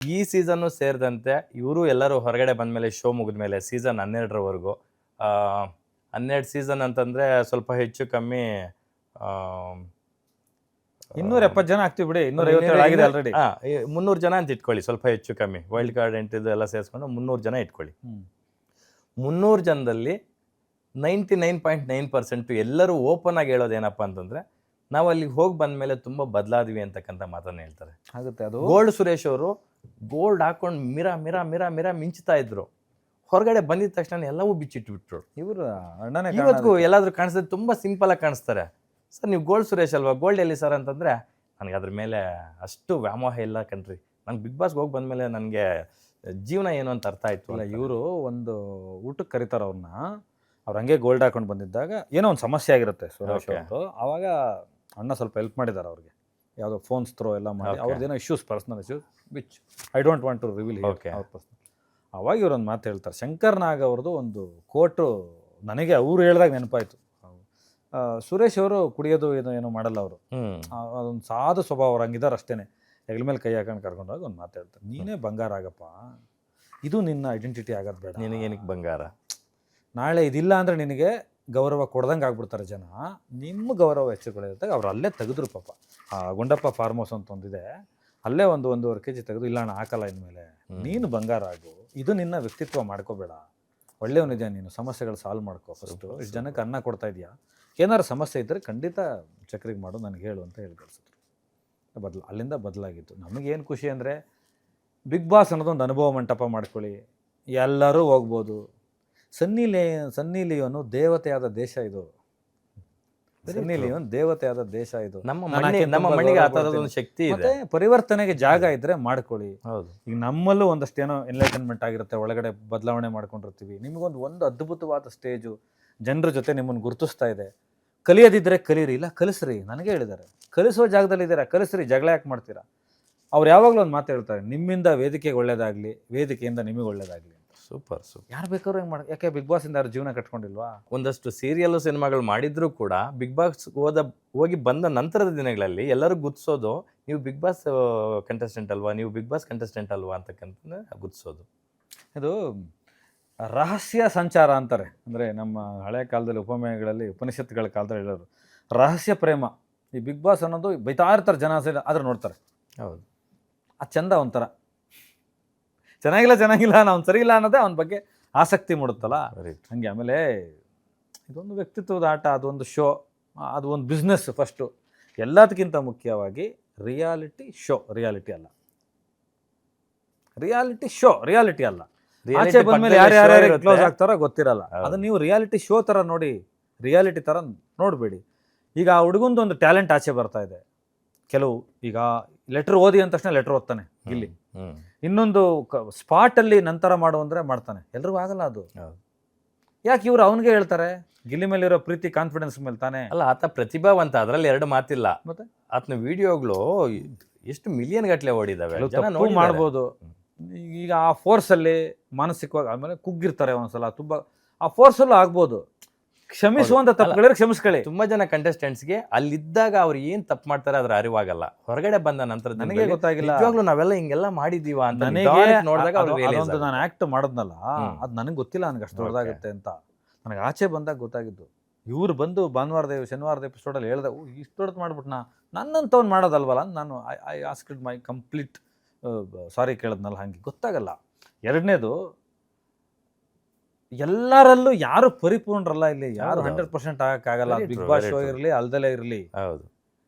ಈ ಸೀಸನ್ನು ಸೇರಿದಂತೆ ಇವರು ಎಲ್ಲರೂ ಹೊರಗಡೆ ಬಂದಮೇಲೆ ಶೋ ಮುಗಿದ್ಮೇಲೆ ಸೀಸನ್ 12ರವರೆಗೂ 12 ಸೀಸನ್ ಅಂತಂದರೆ ಸ್ವಲ್ಪ ಹೆಚ್ಚು ಕಮ್ಮಿ 270 ಜನ ಆಗ್ತೀವಿ ಬಿಡಿ, 257 ಆಗಿದೆ ಆಲ್ರೆಡಿ. 300 ಜನ ಅಂತ ಇಟ್ಕೊಳ್ಳಿ, ಸ್ವಲ್ಪ ಹೆಚ್ಚು ಕಮ್ಮಿ ವೈಲ್ಡ್ ಕಾರ್ಡ್ ಎಂಟ್ರಿದು ಎಲ್ಲ ಸೇರಿಸ್ಕೊಂಡು 300 ಜನ ಇಟ್ಕೊಳ್ಳಿ. 300 ಜನದಲ್ಲಿ 99.9% ಎಲ್ಲರೂ ಓಪನ್ ಆಗಿ ಹೇಳೋದೇನಪ್ಪ ಅಂತಂದರೆ ನಾವು ಅಲ್ಲಿಗೆ ಹೋಗಿ ಬಂದಮೇಲೆ ತುಂಬ ಬದಲಾದ್ವಿ ಅಂತಕ್ಕಂಥ ಮಾತನ್ನು ಹೇಳ್ತಾರೆ. ಆಗುತ್ತೆ ಅದು. ಗೋಲ್ಡ್ ಸುರೇಶ್ ಅವರು ಗೋಲ್ಡ್ ಹಾಕೊಂಡು ಮಿರಾ ಮಿಂಚ್ತಾ ಇದ್ರು. ಹೊರಗಡೆ ಬಂದಿದ ತಕ್ಷಣ ಎಲ್ಲವೂ ಬಿಚ್ಚಿಟ್ಬಿಟ್ರು. ಇವರು ಅಣ್ಣನೇ ಇವತ್ತಿಗೂ ಎಲ್ಲಾದ್ರೂ ಕಾಣಿಸಿದ್ರೆ ತುಂಬ ಸಿಂಪಲ್ ಆಗಿ ಕಾಣಿಸ್ತಾರೆ. ಸರ್ ನೀವು ಗೋಲ್ಡ್ ಸುರೇಶ್ ಅಲ್ವಾ, ಗೋಲ್ಡ್ ಎಲ್ಲಿ ಸರ್ ಅಂತಂದರೆ ನನಗೆ ಅದ್ರ ಮೇಲೆ ಅಷ್ಟು ವ್ಯಾಮೋಹ ಇಲ್ಲ ಕಣ್ರಿ, ನಂಗೆ ಬಿಗ್ ಬಾಸ್ಗೆ ಹೋಗಿ ಬಂದಮೇಲೆ ನನಗೆ ಜೀವನ ಏನು ಅಂತ ಅರ್ಥ ಆಯಿತು. ಅಲ್ಲ, ಇವರು ಒಂದು ಊಟಕ್ಕೆ ಕರೀತಾರೆ ಅವ್ರನ್ನ. ಅವ್ರು ಹಂಗೆ ಗೋಲ್ಡ್ ಹಾಕೊಂಡು ಬಂದಿದ್ದಾಗ ಏನೋ ಒಂದು ಸಮಸ್ಯೆ ಆಗಿರುತ್ತೆ ಸುರೇಶ್ ಅವ್ರದ್ದು. ಆವಾಗ ಅಣ್ಣ ಸ್ವಲ್ಪ ಹೆಲ್ಪ್ ಮಾಡಿದ್ದಾರೆ ಅವ್ರಿಗೆ, ಯಾವುದೋ ಫೋನ್ಸ್ ಥ್ರೋ ಎಲ್ಲ ಮಾಡಿ. ಅವ್ರದ್ದೇನೋ issues, personal issues which I don't want to reveal ಅವ್ರ ಪರ್ಸ್ನಲ್. ಅವಾಗ ಇವರೊಂದು ಮಾತು ಹೇಳ್ತಾರೆ. ಶಂಕರ್ ನಾಗ್ ಅವ್ರದ್ದು ಒಂದು ಕೋಟು ನನಗೆ ಅವ್ರು ಹೇಳಿದಾಗ ನೆನಪಾಯಿತು. ಸುರೇಶ್ ಅವರು ಕುಡಿಯೋದು ಏನೋ ಮಾಡಲ್ಲ ಅವರು, ಅದೊಂದು ಸಾಧು ಸ್ವಭಾವ, ಅವ್ರು ಹಂಗಿದ್ದಾರೆ ಅಷ್ಟೇ. ಹೆಗಲ ಮೇಲೆ ಕೈ ಹಾಕೊಂಡು ಕರ್ಕೊಂಡೋಗಿ ಒಂದು ಮಾತು ಹೇಳ್ತಾರೆ, ನೀನೇ ಬಂಗಾರ ಆಗಪ್ಪ, ಇದು ನಿನ್ನ ಐಡೆಂಟಿಟಿ ಆಗೋದು ಬೇಡ. ನಿನಗೇನಕ್ಕೆ ಬಂಗಾರ? ನಾಳೆ ಇದಿಲ್ಲ ಅಂದರೆ ನಿನಗೆ ಗೌರವ ಕೊಡ್ದಂಗೆ ಆಗ್ಬಿಡ್ತಾರೆ ಜನ, ನಿಮ್ಮ ಗೌರವ ಹೆಚ್ಚುಕೊಳ್ಳಿದಾಗ ಅವ್ರು ಅಲ್ಲೇ ತೆಗೆದ್ರು ಪಾಪ. ಗುಂಡಪ್ಪ ಫಾರ್ಮ್ ಹೌಸ್ ಅಂತ ಒಂದಿದೆ, ಅಲ್ಲೇ 1-1.5 kg ತೆಗೆದು, ಇಲ್ಲ ಅಣ್ಣ ಹಾಕಲ್ಲ ಇನ್ಮೇಲೆ, ನೀನು ಬಂಗಾರ ಆಗು, ಇದು ನಿನ್ನ ವ್ಯಕ್ತಿತ್ವ ಮಾಡ್ಕೋಬೇಡ, ಒಳ್ಳೆಯವನಿದೆ ನೀನು, ಸಮಸ್ಯೆಗಳು ಸಾಲ್ವ್ ಮಾಡ್ಕೋ ಫಸ್ಟು. ಇಷ್ಟು ಜನಕ್ಕೆ ಅನ್ನ ಕೊಡ್ತಾ ಇದೆಯಾ, ಏನಾರು ಸಮಸ್ಯೆ ಇದ್ದರೆ ಖಂಡಿತ ಚಕ್ರಿಗೆ ಮಾಡು, ನನಗೆ ಹೇಳು ಅಂತ ಹೇಳಿ ಕಳಿಸಿದ್ರು. ಅಲ್ಲಿಂದ ಬದಲಾಗಿತ್ತು. ನಮಗೇನು ಖುಷಿ ಅಂದರೆ ಬಿಗ್ ಬಾಸ್ ಅನ್ನೋದೊಂದು ಅನುಭವ ಮಂಟಪ ಮಾಡ್ಕೊಳ್ಳಿ, ಎಲ್ಲರೂ ಹೋಗ್ಬೋದು. ಸನ್ನಿ ಲಿಯೋನು ದೇವತೆಯಾದ ದೇಶ ಇದು. ಸನ್ನಿ ಲಿಯೋನ್ ದೇವತೆಯಾದ ದೇಶ ಇದು. ನಮ್ಮ ಮಣ್ಣಿಗೆ ಆ ಥರದೊಂದು ಶಕ್ತಿ ಇದೆ. ಮತ್ತೆ ಪರಿವರ್ತನೆಗೆ ಜಾಗ ಇದ್ದರೆ ಮಾಡ್ಕೊಳ್ಳಿ. ಹೌದು, ಈಗ ನಮ್ಮಲ್ಲೂ ಒಂದಷ್ಟು ಏನೋ ಎನ್ಲೈಟನ್ಮೆಂಟ್ ಆಗಿರುತ್ತೆ, ಒಳಗಡೆ ಬದಲಾವಣೆ ಮಾಡ್ಕೊಂಡಿರ್ತೀವಿ. ನಿಮಗೊಂದು ಅದ್ಭುತವಾದ ಸ್ಟೇಜು, ಜನರ ಜೊತೆ ನಿಮ್ಮನ್ನು ಗುರುತಿಸ್ತಾ ಇದೆ. ಕಲಿಯೋದಿದ್ದರೆ ಕಲೀರಿ, ಇಲ್ಲ ಕಲಿಸ್ರಿ. ನನಗೆ ಹೇಳಿದ್ದಾರೆ, ಕಲಿಸೋ ಜಾಗದಲ್ಲಿ ಇದ್ದೀರಾ, ಕಲಿಸ್ರಿ, ಜಗಳ ಯಾಕೆ ಮಾಡ್ತೀರಾ? ಅವ್ರು ಯಾವಾಗಲೂ ಒಂದು ಮಾತು ಹೇಳ್ತಾರೆ, ನಿಮ್ಮಿಂದ ವೇದಿಕೆಗೆ ಒಳ್ಳೇದಾಗಲಿ, ವೇದಿಕೆಯಿಂದ ನಿಮಗೆ ಒಳ್ಳೇದಾಗಲಿ. ಸೂಪರ್. ಯಾರು ಬೇಕಾದ್ರೂ ಹೆಂಗೆ ಮಾಡಿ, ಯಾಕೆ ಬಿಗ್ ಬಾಸ್ ಇಂದ ಯಾರು ಜೀವನ ಕಟ್ಕೊಂಡಿಲ್ವಾ? ಒಂದಷ್ಟು ಸೀರಿಯಲ್ ಸಿನಿಮಾಗಳು ಮಾಡಿದ್ರು ಕೂಡ ಬಿಗ್ ಬಾಸ್ ಹೋಗಿ ಬಂದ ನಂತರದ ದಿನಗಳಲ್ಲಿ ಎಲ್ಲರೂ ಗುರ್ತಿಸೋದು, ನೀವು ಬಿಗ್ ಬಾಸ್ ಕಂಟೆಸ್ಟೆಂಟ್ ಅಲ್ವಾ, ನೀವು ಬಿಗ್ ಬಾಸ್ ಕಂಟೆಸ್ಟೆಂಟ್ ಅಲ್ವಾ ಅಂತಕ್ಕಂಥ ಗುರ್ತಿಸೋದು. ಇದು ರಹಸ್ಯ ಸಂಚಾರ ಅಂತಾರೆ. ಅಂದರೆ ನಮ್ಮ ಹಳೆ ಕಾಲದಲ್ಲಿ ಉಪನಿಷತ್ತುಗಳ ಕಾಲದಲ್ಲಿ ಹೇಳೋರು ರಹಸ್ಯ ಪ್ರೇಮ. ಈ ಬಿಗ್ ಬಾಸ್ ಅನ್ನೋದು ಬೈತಾ ಇರ್ತಾರೆ ಜನ, ಆದ್ರೆ ನೋಡ್ತಾರೆ. ಹೌದು, ಅದು ಚಂದ ಒಂಥರ. ಚೆನ್ನಾಗಿಲ್ಲ ನಾವು ಸರಿ ಇಲ್ಲ ಅನ್ನೋದೇ ಅವನ ಬಗ್ಗೆ ಆಸಕ್ತಿ ಮೂಡುತ್ತಲ್ಲ, ಹಂಗೆ. ಆಮೇಲೆ ಇದೊಂದು ವ್ಯಕ್ತಿತ್ವದ ಆಟ, ಅದೊಂದು ಶೋ, ಅದು ಒಂದು ಬಿಸ್ನೆಸ್. ಫಸ್ಟು ಎಲ್ಲದಕ್ಕಿಂತ ಮುಖ್ಯವಾಗಿ ರಿಯಾಲಿಟಿ ಶೋ, ರಿಯಾಲಿಟಿ ಅಲ್ಲ. ಆಚೆ ಬಂದ್ಮೇಲೆ ಯಾರ್ಯಾರು ಕ್ಲೋಸ್ ಆಗ್ತಾರೋ ಗೊತ್ತಿರಲ್ಲ. ಅದನ್ನ ನೀವು ರಿಯಾಲಿಟಿ ಶೋ ಥರ ನೋಡಿ, ರಿಯಾಲಿಟಿ ಥರ ನೋಡಬೇಡಿ. ಈಗ ಆ ಹುಡುಗಂದು ಒಂದು ಟ್ಯಾಲೆಂಟ್ ಆಚೆ ಬರ್ತಾ ಇದೆ. ಕೆಲವು ಈಗ ಲೆಟ್ರ್ ಓದಿ ಅಂದ ತಕ್ಷಣ ಲೆಟ್ರ್ ಓದ್ತಾನೆ ಇಲ್ಲಿ, ಇನ್ನೊಂದು ಸ್ಪಾಟಲ್ಲಿ ನಂತರ ಮಾಡು ಅಂದರೆ ಮಾಡ್ತಾನೆ. ಎಲ್ರಿಗೂ ಆಗಲ್ಲ ಅದು. ಯಾಕೆ ಇವ್ರು ಅವನಿಗೆ ಹೇಳ್ತಾರೆ? ಗಿಲ್ಲಿ ಮೇಲಿರೋ ಪ್ರೀತಿ, ಕಾನ್ಫಿಡೆನ್ಸ್ ಮೇಲೆ ತಾನೆ. ಅಲ್ಲ, ಆತ ಪ್ರತಿಭಾವಂತ, ಅದರಲ್ಲಿ ಎರಡು ಮಾತಿಲ್ಲ. ಮತ್ತೆ ಆತನ ವಿಡಿಯೋಗಳು ಎಷ್ಟು ಮಿಲಿಯನ್ ಗಟ್ಟಲೆ ಓಡಿದಾವೆ, ಮಾಡ್ಬೋದು. ಈಗ ಆ ಫೋರ್ಸಲ್ಲಿ ಮಾನಸಿಕವಾಗಿ ಆಮೇಲೆ ಕುಗ್ಗಿರ್ತಾರೆ ಒಂದ್ಸಲ, ತುಂಬ ಆ ಫೋರ್ಸಲ್ಲೂ ಆಗ್ಬೋದು. ಕ್ಷಮಿಸುವಂತ ತಪ್ಪುಗಳಿದ್ರೆ ಕ್ಷಮಿಸ್ಕೊಳ್ಳಿ. ತುಂಬಾ ಜನ ಕಂಟೆಸ್ಟೆಂಟ್ಸ್ಗೆ ಅಲ್ಲಿದ್ದಾಗ ಅವ್ರು ಏನ್ ತಪ್ಪು ಮಾಡ್ತಾರೆ ಅದ್ರ ಅರಿವಾಗಲ್ಲ. ಹೊರಗಡೆ ಬಂದ ನಂತರ ನನಗೆ ಗೊತ್ತಾಗಿಲ್ಲ, ನಿಜವಾಗ್ಲೂ ನಾವೆಲ್ಲ ಹಿಂಗೆಲ್ಲ ಮಾಡಿದೀವ ಅಂತ ನೋಡಿದಾಗ ನಾನು ಆಕ್ಟ್ ಮಾಡೋದ್ನಲ್ಲ, ಅದು ನನಗೆ ಗೊತ್ತಿಲ್ಲ ನನಗೆ ಅಷ್ಟು ದೊಡ್ಡದಾಗುತ್ತೆ ಅಂತ. ನನಗೆ ಆಚೆ ಬಂದಾಗ ಗೊತ್ತಾಗಿದ್ದು. ಇವ್ರು ಬಂದು ಶನಿವಾರದ ಎಪಿಸೋಡಲ್ಲಿ ಹೇಳ್ದೆ, ಇಷ್ಟು ದೊಡ್ಡದು ಮಾಡ್ಬಿಟ್ನಾ, ನನ್ನಂತವ್ನು ಮಾಡೋದಲ್ವಲ್ಲ. ನಾನು ಐ ಆಸ್ಕ್ಡ್ ಮೈ ಕಂಪ್ಲೀಟ್ ಸಾರಿ ಕೇಳದ್ನಲ್ಲ, ಹಂಗೆ ಗೊತ್ತಾಗಲ್ಲ. ಎರಡನೇದು, ಎಲ್ಲರಲ್ಲೂ ಯಾರು ಪರಿಪೂರ್ಣರಲ್ಲ ಇಲ್ಲಿ, ಯಾರು 100% ಆಗಕ್ಕಾಗಲ್ಲ. ಬಿಗ್ ಬಾಸ್ ಶೋ ಇರಲಿ, ಅಲ್ದಲೇ ಇರಲಿ, ಹೌದು,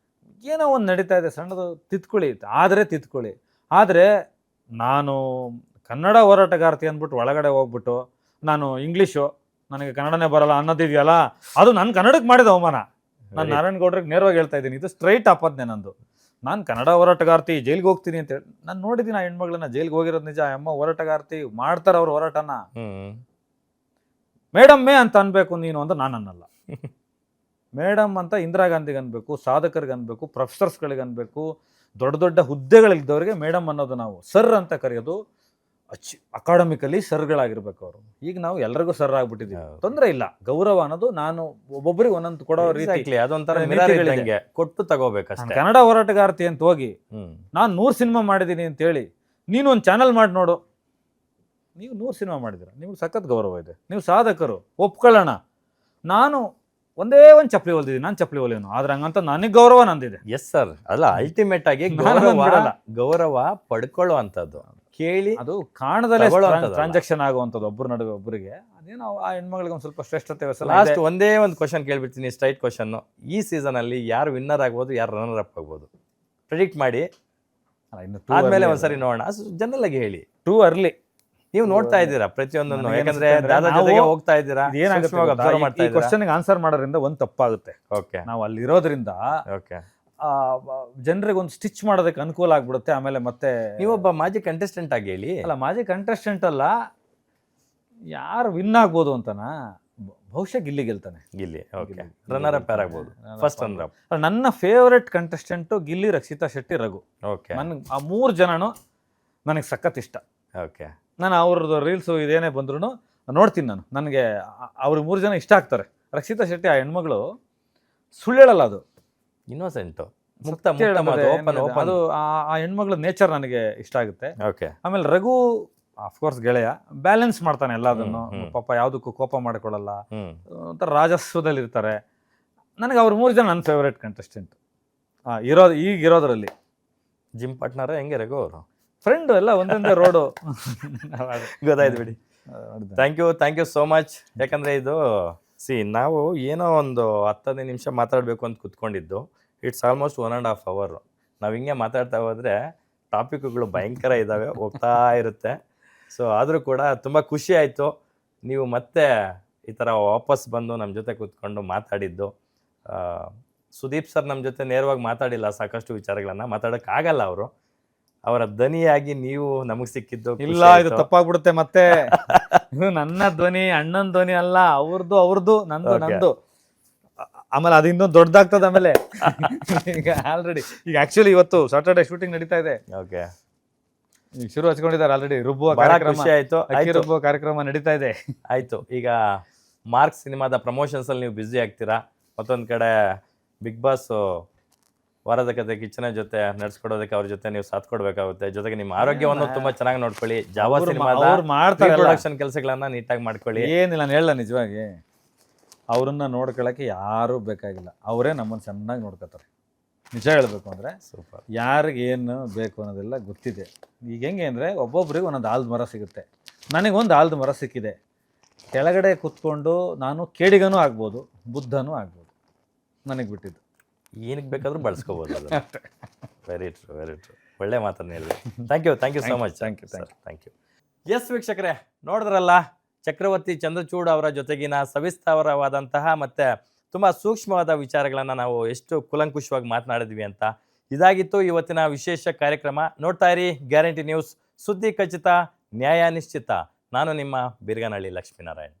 ಏನೋ ಒಂದು ನಡೀತಾ ಇದೆ, ಸಣ್ಣದು ತಿತ್ಕೊಳ್ಳಿ. ಆದರೆ ನಾನು ಕನ್ನಡ ಹೋರಾಟಗಾರ್ತಿ ಅಂದ್ಬಿಟ್ಟು ಒಳಗಡೆ ಹೋಗ್ಬಿಟ್ಟು ನಾನು ಇಂಗ್ಲೀಷು, ನನಗೆ ಕನ್ನಡನೇ ಬರಲ್ಲ ಅನ್ನೋದಿದೆಯಲ್ಲ, ಅದು ನನ್ನ ಕನ್ನಡಕ್ಕೆ ಮಾಡಿದ ಅವಮಾನ. ನಾನು ನಾರಾಯಣಗೌಡ್ರಿಗೆ ನೇರವಾಗಿ ಹೇಳ್ತಾ ಇದ್ದೀನಿ, ಇದು ಸ್ಟ್ರೈಟ್ ಆಪದ್ನೆ ನಂದು. ನಾನು ಕನ್ನಡ ಹೋರಾಟಗಾರ್ತಿ, ಜೈಲಿಗೆ ಹೋಗ್ತೀನಿ ಅಂತ ಹೇಳಿ ನಾನು ನೋಡಿದ್ದೀನಿ. ಆ ಹೆಣ್ಮಗಳನ್ನ ಜೈಲಿಗೆ ಹೋಗಿರೋದು ನಿಜ. ಅಮ್ಮ ಹೋರಾಟಗಾರ್ತಿ ಮಾಡ್ತಾರೆ ಅವ್ರ ಹೋರಾಟನ. ಮೇಡಮ್ ಅಂತ ಅನ್ಬೇಕು ನೀನು ಅಂತ ನಾನು ಅನ್ನಲ್ಲ. ಮೇಡಮ್ ಅಂತ ಇಂದಿರಾ ಗಾಂಧಿಗೆ ಅನ್ಬೇಕು, ಸಾಧಕರಿಗೆ ಅನ್ಬೇಕು, ಪ್ರೊಫೆಸರ್ಸ್ಗಳಿಗೆ ಅನ್ಬೇಕು, ದೊಡ್ಡ ದೊಡ್ಡ ಹುದ್ದೆಗಳಿದ್ದವರಿಗೆ ಮೇಡಮ್ ಅನ್ನೋದು. ನಾವು ಸರ್ ಅಂತ ಕರೆಯೋದು ಅಕಾಡೆಮಿಕಲಿ ಸರ್ಗಳಾಗಿರ್ಬೇಕು ಅವರು. ಈಗ ನಾವು ಎಲ್ಲರಿಗೂ ಸರ್ ಆಗ್ಬಿಟ್ಟಿದ್ದೀವಿ, ತೊಂದರೆ ಇಲ್ಲ. ಗೌರವ ಅನ್ನೋದು ನಾನು ಒಬ್ಬೊಬ್ಬರಿಗೆ ಒಂದೊಂದು ಕೊಡೋ ರೀತಿ, ಅದೊಂಥರ ಕೊಟ್ಟು ತಗೋಬೇಕು. ಕನ್ನಡ ಹೋರಾಟಗಾರ್ತಿ ಅಂತ ಹೋಗಿ ನಾನು 100 ಸಿನಿಮಾ ಮಾಡಿದ್ದೀನಿ ಅಂತ ಹೇಳಿ ನೀನು ಒಂದು ಚಾನಲ್ ಮಾಡಿ ನೋಡು, ನೀವು 100 ಸಿನಿಮಾ ಮಾಡಿದ್ದೀರ, ನಿಮ್ಗೆ ಸಖತ್ ಗೌರವ ಇದೆ, ನೀವು ಸಾಧಕರು, ಒಪ್ಕೊಳ್ಳೋಣ. ನಾನು ಒಂದೇ ಒಂದು ಚಪ್ಪಲಿ ಹೊಲ್ದಿದ್ದೀನಿ, ನಾನು ಚಪ್ಪಲಿ ಹೊಲಿಯೋನು, ಆದ್ರೆ ಹಂಗಂತ ನನಗೆ ಗೌರವ ನಂದಿದೆ. ಎಸ್ ಸರ್, ಅಲ್ಲ ಅಲ್ಟಿಮೇಟ್ ಆಗಿ ಗೌರವ ಪಡ್ಕೊಳ್ಳೋ ಅಂತದ್ದು, ಕೇಳಿ ಅದು ಕಾಣದಲ್ಲೇ ತಗೊಳ್ಳೋಂಥದ್ದಲ್ಲ. ಟ್ರಾನ್ಸಾಕ್ಷನ್ ಆಗುವಂಥದ್ದು ಒಬ್ಬರ ನಡುವೆ ಒಬ್ಬರಿಗೆ. ಅದೇನೋ ಆ ಹೆಣ್ಮಗಳಿಗೆ ಒಂದು ಸ್ವಲ್ಪ ಶ್ರೇಷ್ಠತೆ ಲಾಸ್ಟ್ ಒಂದೇ ಒಂದು ಕ್ವಶನ್ ಕೇಳ್ಬಿಡ್ತೀನಿ, ಸ್ಟ್ರೈಟ್ ಕ್ವಶನ್. ಈ ಸೀಸನ್ ಅಲ್ಲಿ ಯಾರು ವಿನ್ನರ್ ಆಗ್ಬೋದು, ಯಾರು ರನ್ನರ್ ಅಪ್ ಆಗ್ಬೋದು ಪ್ರೆಡಿಕ್ಟ್ ಮಾಡಿ, ಆದ್ಮೇಲೆ ಒಂದ್ಸರಿ ನೋಡೋಣ. ಜನರಲ್ ಆಗಿ ಹೇಳಿ. Too early. ನೀವು ನೋಡ್ತಾ ಇದ್ದೀರಾ ಪ್ರತಿಯೊಂದನ್ನು, ಯಾಕಂದ್ರೆ ದಾದಾ ಜೊತೆಗೆ ಹೋಗ್ತಾ ಇದ್ದೀರಾ, ಅಬ್ಸರ್ವ್ ಮಾಡ್ತಾ ಈ ಇದ್ದೀರಾ. ಕ್ವಶನ್ ಆನ್ಸರ್ ಮಾಡೋದ್ರಿಂದ ಒಂದು ತಪ್ಪಾಗುತ್ತೆ. ಓಕೆ, ನಾವು ಅಲ್ಲಿ ಇರೋದ್ರಿಂದ ಓಕೆ, ಜನರಿಗೆ ಒಂದು ಸ್ಟಿಚ್ ಮಾಡೋದಕ್ಕೆ ಅನುಕೂಲ ಆಗ್ಬಿಡುತ್ತೆ. ಆಮೇಲೆ ಮತ್ತೆ ನೀವೊಬ್ಬ ಮಾಜಿ ಕಂಟೆಸ್ಟೆಂಟ್ ಆಗಿ ಹೇಳಿ. ಅಲ್ಲ, ಮಾಜಿ ಕಂಟೆಸ್ಟೆಂಟ್ ಅಲ್ಲ, ಯಾರು ವಿನ್ ಆಗ್ಬೋದು ಅಂತನಾ, ಬಹುಶಃ ಗಿಲ್ಲಿ ಗೆಲ್ತಾನೆ. ಗಿಲ್ಲಿ ಓಕೆ, ರನ್ನರ್ ಅಪ್ ಯಾರಾಗ್ಬೋದು, ಫಸ್ಟ್ ರನ್ನರ್ ಅಪ್. ನನ್ನ favourite contestant Gilli, Rakshitha Shetty, Raghu. Okay, ನನ್ಗೆ ಆ 3 ಜನನು ನನಗೆ ಸಖತ್ ಇಷ್ಟ. ಓಕೆ, ನಾನು ಅವ್ರದ್ದು ರೀಲ್ಸು ಇದೇನೇ ಬಂದ್ರು ನೋಡ್ತೀನಿ ನಾನು. ನನಗೆ ಅವ್ರು 3 ಜನ ಇಷ್ಟ ಆಗ್ತಾರೆ. ರಕ್ಷಿತಾ ಶೆಟ್ಟಿ ಆ ಹೆಣ್ಮಗಳು ಸುಳ್ಳು ಹೇಳಲ್ಲ, ಅದು ಇನ್ನೋಸೆಂಟು, ಮುಕ್ತ ಸತ್ಯ ಮುಕ್ತ ಮಾತು, ಹೇಳೋದು ಓಪನ್ ಏನಿದೆ, ಓಪನ್. ಅದು ಆ ಹೆಣ್ಮಗಳ ನೇಚರ್ ನನಗೆ ಇಷ್ಟ ಆಗುತ್ತೆ. ಓಕೆ, ಆಮೇಲೆ ರಘು ಅಫ್ಕೋರ್ಸ್ ಗೆಳೆಯ, ಬ್ಯಾಲೆನ್ಸ್ ಮಾಡ್ತಾನೆ ಎಲ್ಲದನ್ನು. ಪಾಪ ಯಾವುದಕ್ಕೂ ಕೋಪ ಮಾಡಿಕೊಳ್ಳಲ್ಲ, ಒಂಥರ ರಾಜಸ್ವದಲ್ಲಿ ಇರ್ತಾರೆ. ನನಗೆ ಅವ್ರು 3 ಜನ ನನ್ನ ಫೇವ್ರೇಟ್ ಕಂಟೆಸ್ಟೆಂಟ್ ಈಗ ಇರೋದ್ರಲ್ಲಿ. ಜಿಮ್ ಪಾರ್ಟ್ನರ್ ಹೆಂಗೆ ರಘು ಅವರು? ಫ್ರೆಂಡ್, ಎಲ್ಲ ಒಂದೊಂದೇ ರೋಡು. ಗೊತ್ತಾಯ್ತು ಬಿಡಿ. Thank you so much. ಯಾಕಂದರೆ ಇದು ನಾವು ಏನೋ ಒಂದು 10-15 ನಿಮಿಷ ಮಾತಾಡಬೇಕು ಅಂತ ಕುತ್ಕೊಂಡಿದ್ದು, ಇಟ್ಸ್ ಆಲ್ಮೋಸ್ಟ್ 1.5 hour. ನಾವು ಹಿಂಗೆ ಮಾತಾಡ್ತಾ ಹೋದರೆ ಟಾಪಿಕ್ಗಳು ಭಯಂಕರ ಇದ್ದಾವೆ, ಹೋಗ್ತಾ ಇರುತ್ತೆ. ಸೊ ಆದರೂ ಕೂಡ ತುಂಬ ಖುಷಿ ಆಯಿತು ನೀವು ಮತ್ತೆ ಈ ಥರ ವಾಪಸ್ ಬಂದು ನಮ್ಮ ಜೊತೆ ಕೂತ್ಕೊಂಡು ಮಾತಾಡಿದ್ದು. ಸುದೀಪ್ ಸರ್ ನಮ್ಮ ಜೊತೆ ನೇರವಾಗಿ ಮಾತಾಡಿಲ್ಲ, ಸಾಕಷ್ಟು ವಿಚಾರಗಳನ್ನು ಮಾತಾಡೋಕ್ಕಾಗಲ್ಲ. ಅವರ ಧ್ವನಿಯಾಗಿ ನೀವು ನಮಗೆ ಸಿಕ್ಕಿದ್ದು ಇಲ್ಲ, ಇದು ತಪ್ಪಾಗ್ಬಿಡುತ್ತೆ ಮತ್ತೆ. ಇದು ನನ್ನ ಧ್ವನಿ, ಅಣ್ಣನ ಧ್ವನಿ ಅಲ್ಲ, ಅವ್ರದ್ದು ನಂದು. ಆಮೇಲೆ ಅದು ಇನ್ನೊಂದು ದೊಡ್ಡದಾಗ್ತದೆ. ಆಮೇಲೆ ಈಗ ಆಲ್ರೆಡಿ ಈಗ ಆಕ್ಚುಲಿ ಇವತ್ತು ಸಾಟರ್ಡೆ ಶೂಟಿಂಗ್ ನಡೀತಾ ಇದೆ. ಓಕೆ, ಈಗ ಶುರು ಹಚ್ಕೊಂಡಿದ್ದಾರೆ ಆಲ್ರೆಡಿ. ರುಬ್ಬುವ ಖುಷಿ ಆಯ್ತು. ರುಬ್ಬುವ ಕಾರ್ಯಕ್ರಮ ನಡೀತಾ ಇದೆ. ಆಯ್ತು, ಈಗ ಮಾರ್ಕ್ ಸಿನಿಮಾದ ಪ್ರಮೋಷನ್ಸ್ ಅಲ್ಲಿ ನೀವು ಬ್ಯುಸಿ ಆಗ್ತೀರಾ. ಮತ್ತೊಂದು ಕಡೆ ಬಿಗ್ ಬಾಸ್ ವಾರದ ಕತೆ ಕಿಚ್ಚನ ಜೊತೆ ನಡ್ಸ್ಕೊಡೋದಕ್ಕೆ ಅವ್ರ ಜೊತೆ ನೀವು ಸಾಥ್ ಕೊಡ್ಬೇಕಾಗುತ್ತೆ. ಜೊತೆಗೆ ನಿಮ್ಮ ಆರೋಗ್ಯವನ್ನು ತುಂಬಾ ಚೆನ್ನಾಗಿ ನೋಡ್ಕೊಳ್ಳಿ. ಜಾವಾ ಸಿನಿಮಾದ ಪ್ರೊಡಕ್ಷನ್ ಕೆಲಸಗಳನ್ನ ನೀಟಾಗಿ ಮಾಡ್ಕೊಳ್ಳಿ. ಏನಿಲ್ಲ, ನಾನು ಹೇಳ ನಿಜವಾಗಿ ಅವ್ರನ್ನ ನೋಡ್ಕೊಳಕ್ಕೆ ಯಾರು ಬೇಕಾಗಿಲ್ಲ, ಅವರೇ ನಮ್ಮನ್ನು ಚೆನ್ನಾಗಿ ನೋಡ್ಕೋತಾರೆ. ನಿಜ ಹೇಳ್ಬೇಕು ಅಂದರೆ ಸೂಪರ್. ಯಾರಿಗೆ ಏನು ಬೇಕು ಅನ್ನೋದೆಲ್ಲ ಗೊತ್ತಿದೆ. ಈಗ ಹೆಂಗೆ ಅಂದರೆ ಒಬ್ಬೊಬ್ರಿಗೆ ಒಂದೊಂದು ಆಲದ ಮರ ಸಿಗುತ್ತೆ. ನನಗೊಂದು ಆಲದ ಮರ ಸಿಕ್ಕಿದೆ. ಕೆಳಗಡೆ ಕೂತ್ಕೊಂಡು ನಾನು ಕೇಡಿಗನೂ ಆಗ್ಬೋದು, ಬುದ್ಧನೂ ಆಗ್ಬೋದು, ನನಗೆ ಬಿಟ್ಟಿದ್ದು. ಏನಕ್ಕೆ ಬೇಕಾದ್ರೂ ಬಳಸ್ಕೋಬೋದು. Very true, very true. ಒಳ್ಳೆ ಮಾತನ್ನು ಹೇಳಿದೆ. Thank you so much. Thank you. Yes ವೀಕ್ಷಕರೇ, ನೋಡಿದ್ರಲ್ಲ ಚಕ್ರವರ್ತಿ ಚಂದ್ರಚೂಡ್ ಅವರ ಜೊತೆಗಿನ ಸವಿಸ್ತಾರವಾದಂತಹ ಮತ್ತು ತುಂಬ ಸೂಕ್ಷ್ಮವಾದ ವಿಚಾರಗಳನ್ನು ನಾವು ಎಷ್ಟು ಕೂಲಂಕುಷವಾಗಿ ಮಾತನಾಡಿದ್ವಿ ಅಂತ. ಇದಾಗಿತ್ತು ಇವತ್ತಿನ ವಿಶೇಷ ಕಾರ್ಯಕ್ರಮ. ನೋಡ್ತಾ ಇರಿ ಗ್ಯಾರಂಟಿ ನ್ಯೂಸ್, ಸುದ್ದಿ ಖಚಿತ, ನ್ಯಾಯ ನಿಶ್ಚಿತ. ನಾನು ನಿಮ್ಮ ಬಿರ್ಗನಹಳ್ಳಿ ಲಕ್ಷ್ಮೀನಾರಾಯಣ್.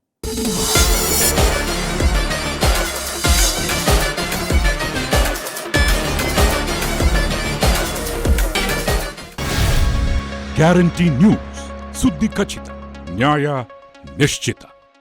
ಗ್ಯಾರಂಟಿ ನ್ಯೂಸ್, ಸುದ್ದಿ ಖಚಿತ, ನ್ಯಾಯ ನಿಶ್ಚಿತ.